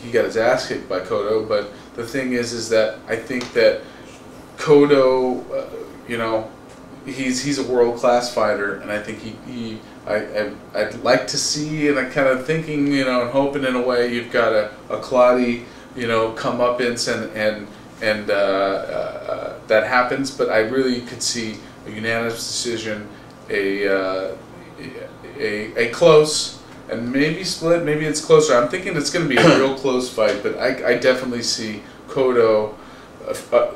he got his ass kicked by Cotto. But the thing is that I think that Cotto, you know, he's a world-class fighter, and I think I'd like to see, and I'm kind of thinking, you know, and hoping in a way you've got a Clottey, you know, come up and that happens. But I really could see a unanimous decision, a close, and maybe split. Maybe it's closer. I'm thinking it's going to be a real close fight, but I definitely see Cotto.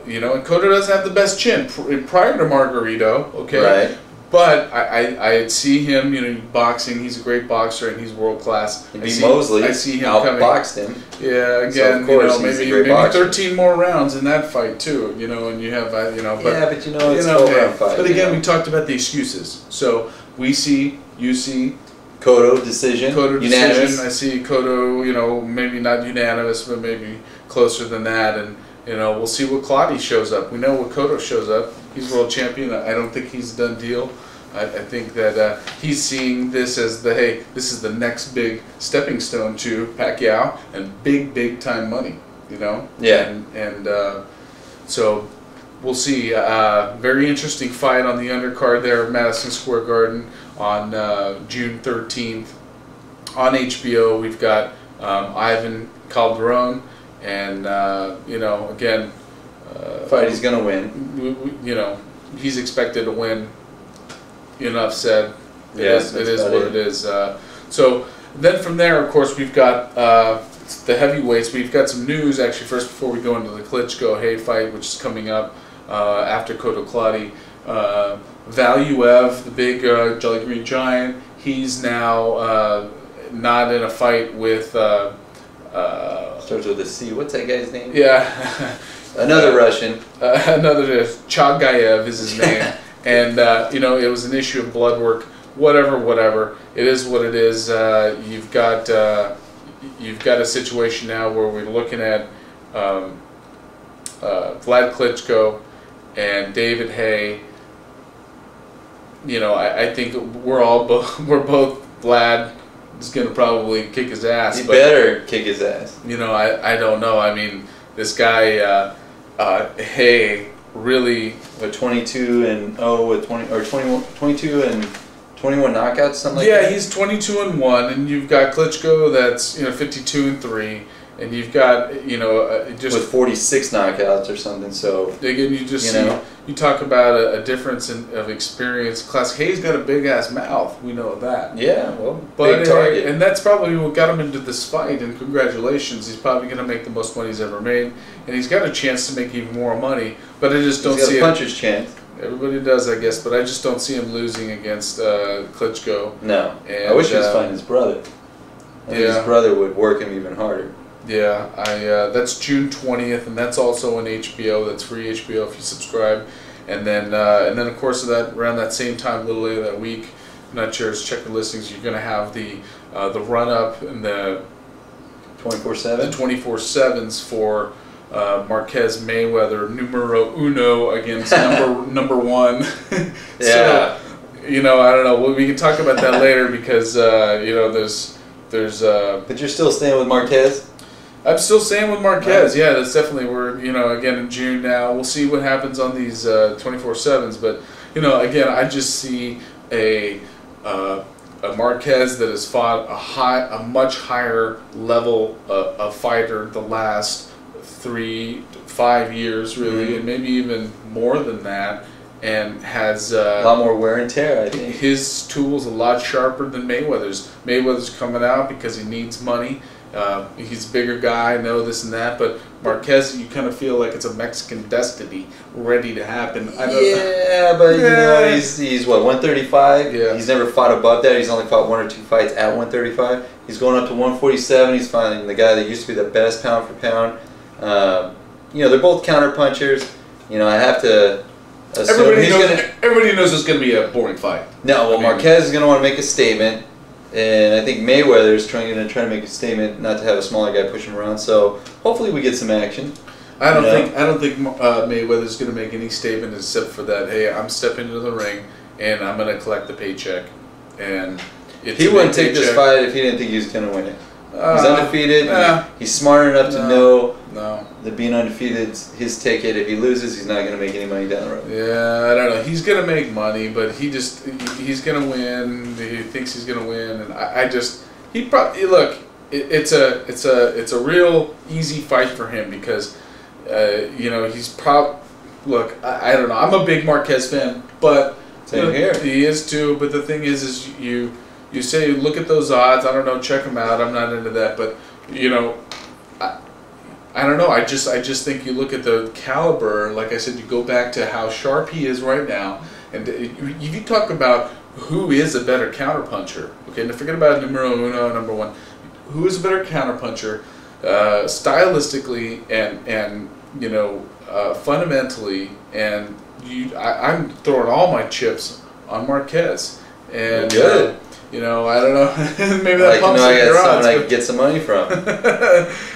You know, and Cotto doesn't have the best chin prior to Margarito, okay? Right. But I see him, you know, boxing. He's a great boxer, and he's world class. Mosley. I see him outboxed him. Yeah, again, so of course, you know, maybe 13 more rounds in that fight too. You know, and you have, you know, but yeah, but you know, it's a 12-round fight. But again, we talked about the excuses. So you see Cotto decision. Unanimous. I see Cotto, you know, maybe not unanimous, but maybe closer than that, and. You know, we'll see what Clottey shows up. We know what Cotto shows up. He's world champion. I don't think he's a done deal. I think that he's seeing this as hey, this is the next big stepping stone to Pacquiao and big time money. You know. Yeah. And so we'll see. Very interesting fight on the undercard there at Madison Square Garden on June 13th on HBO. We've got Ivan Calderon. And you know, again, fight he's gonna win. You know, he's expected to win. Enough said. It is what it is. So then from there, of course, we've got the heavyweights. We've got some news actually. First, before we go into the Klitschko Haye fight, which is coming up after Cotto Clottey, Valuev, the big Jolly Green Giant, he's now not in a fight with. Starts with a C. What's that guy's name? Yeah. Another Russian. Another Chagayev is his name. And, you know, it was an issue of blood work. Whatever. It is what it is. You've got a situation now where we're looking at Vlad Klitschko and David Haye. You know, I think we're both Vlad. He's going to probably kick his ass. He better kick his ass. You know, I don't know. I mean, this guy, Haye, really... With 22-0 with 22 and 21 knockouts, something like that? Yeah, he's 22-1, and you've got Klitschko that's, you know, 52-3, and you've got, you know, just... With 46 knockouts or something, so... Again, you just you talk about a difference of experience. Class Haye's got a big-ass mouth. We know that. Yeah, well, but big target. And that's probably what got him into this fight, and congratulations. He's probably going to make the most money he's ever made, and he's got a chance to make even more money, but I just don't see it. He's got a puncher's chance. Everybody does, I guess, but I just don't see him losing against Klitschko. No. And, I wish he was fighting his brother. I think his brother would work him even harder. Yeah, that's June 20th, and that's also on HBO. That's free HBO if you subscribe. And then of course around that same time, a little later that week, I'm not sure. Check the listings. You're going to have the run up and the 24/7. The 24/7s for Marquez Mayweather numero uno against number one. Yeah. So, you know, I don't know. We can talk about that later because you know there's. But you're still staying with Marquez? I'm still staying with Marquez. Yeah, that's definitely we're again in June now. We'll see what happens on these 24/7s, but you know again I just see a Marquez that has fought a much higher level of fighter the last 3 to 5 years really, and maybe even more than that. And has a lot more wear and tear, I think. His tool's a lot sharper than Mayweather's. Mayweather's coming out because he needs money. He's a bigger guy, know this and that, but Marquez, you kind of feel like it's a Mexican destiny ready to happen. Yeah, but you know, he's what, 135? Yeah. He's never fought above that. He's only fought 1 or 2 fights at 135. He's going up to 147. He's fighting the guy that used to be the best pound for pound. You know, they're both counter punchers. You know, I have to. Everybody knows it's going to be a boring fight. No, well, Marquez is going to want to make a statement, and I think Mayweather is going to try to make a statement, not to have a smaller guy push him around. So hopefully we get some action. I don't think Mayweather's going to make any statement except for that. Hey, I'm stepping into the ring and I'm going to collect the paycheck. And he wouldn't take this fight if he didn't think he was going to win it. He's undefeated. He's smart enough to know that being undefeated is his ticket. If he loses, he's not going to make any money down the road. Yeah, I don't know. He's going to make money, but he's going to win. He thinks he's going to win, and he probably look. It's a real easy fight for him because he's look. I don't know. I'm a big Marquez fan, but same here. He is too. But the thing is you say look at those odds. I don't know. Check them out. I'm not into that, but I don't know. I just think you look at the caliber. Like I said, you go back to how sharp he is right now, and if you talk about who is a better counterpuncher, okay, now forget about numero uno, number one. Who is a better counterpuncher, stylistically and fundamentally? And I'm throwing all my chips on Marquez. And good. I don't know. Maybe that pumps up your odds. I can get some money from.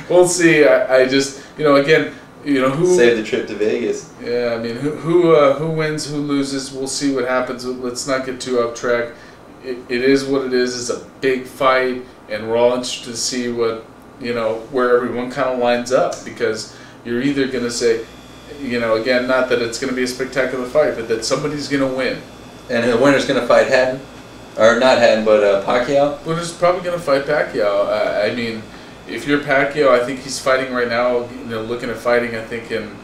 We'll see. I just again who save the trip to Vegas. Yeah, I mean who wins, who loses. We'll see what happens. Let's not get too off track. It is what it is. It's a big fight, and we're all interested to see what where everyone kind of lines up, because you're either going to say, again, not that it's going to be a spectacular fight, but that somebody's going to win. And the winner's going to fight Hatton. Or not Hatton, but Pacquiao? Winner's probably going to fight Pacquiao. I mean, if you're Pacquiao, I think he's fighting right now, looking at fighting, I think in...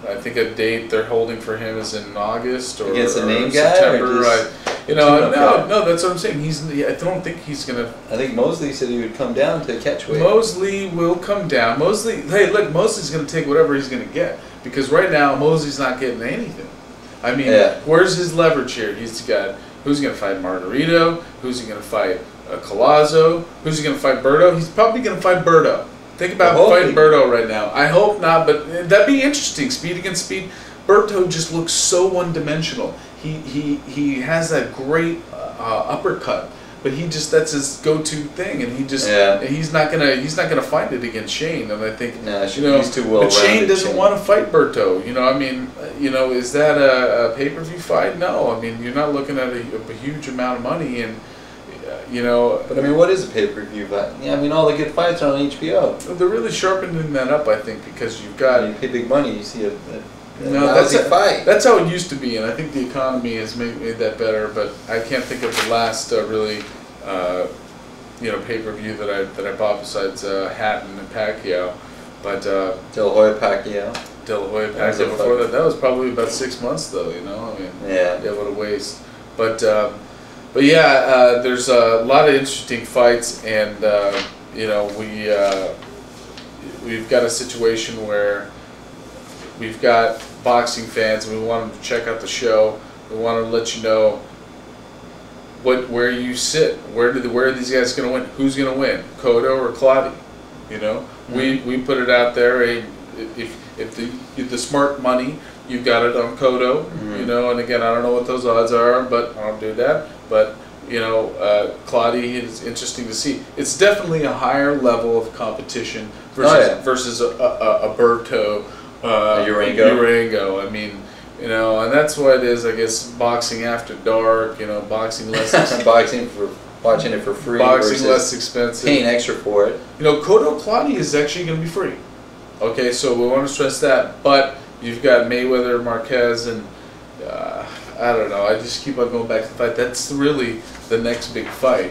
I think a date they're holding for him is in August or against a name September. Guy? Or no, that's what I'm saying. I don't think he's gonna. I think Mosley said he would come down to catch weight. Mosley will come down. Hey, look, Mosley's gonna take whatever he's gonna get, because right now Mosley's not getting anything. I mean, where's his leverage here? He's got who's he gonna fight Margarito? Who's he gonna fight Collazo? Who's he gonna fight Berto? He's probably gonna fight Berto. Think about fighting Berto right now. I hope not, but that'd be interesting. Speed against speed. Berto just looks so one-dimensional. He has that great uppercut, but that's his go-to thing, and he's not gonna find it against Shane. And I think he's too well. But Shane doesn't want to fight Berto. Is that a pay-per-view fight? No. I mean, you're not looking at a huge amount of money and. But I mean, what is a pay-per-view fight? Yeah, I mean, all the good fights are on HBO. They're really sharpening that up, I think, because you've got. You pay big money, you see a fight. That's how it used to be, and I think the economy has made that better. But I can't think of the last really, pay-per-view that I bought besides Hatton and Pacquiao. But De La Hoya Pacquiao. De La Hoya Pacquiao before that was probably about 6 months though. I mean, yeah, what a waste. But yeah, there's a lot of interesting fights, and we've got a situation where we've got boxing fans, and we want them to check out the show. We want to let you know where you sit. Where are these guys going to win? Who's going to win? Cotto or Clottey? We put it out there. If the smart money, you've got it on Cotto. And again, I don't know what those odds are, but I don't do that. But Clottey is interesting to see. It's definitely a higher level of competition versus a Berto, Urango. I mean, and that's what it is. I guess boxing after dark. Boxing less. Boxing for watching it for free. Boxing less expensive. Paying extra for it. Cotto Clottey is actually going to be free. Okay, so we want to stress that, but you've got Mayweather, Marquez, and I don't know. I just keep on going back to the fight. That's really the next big fight.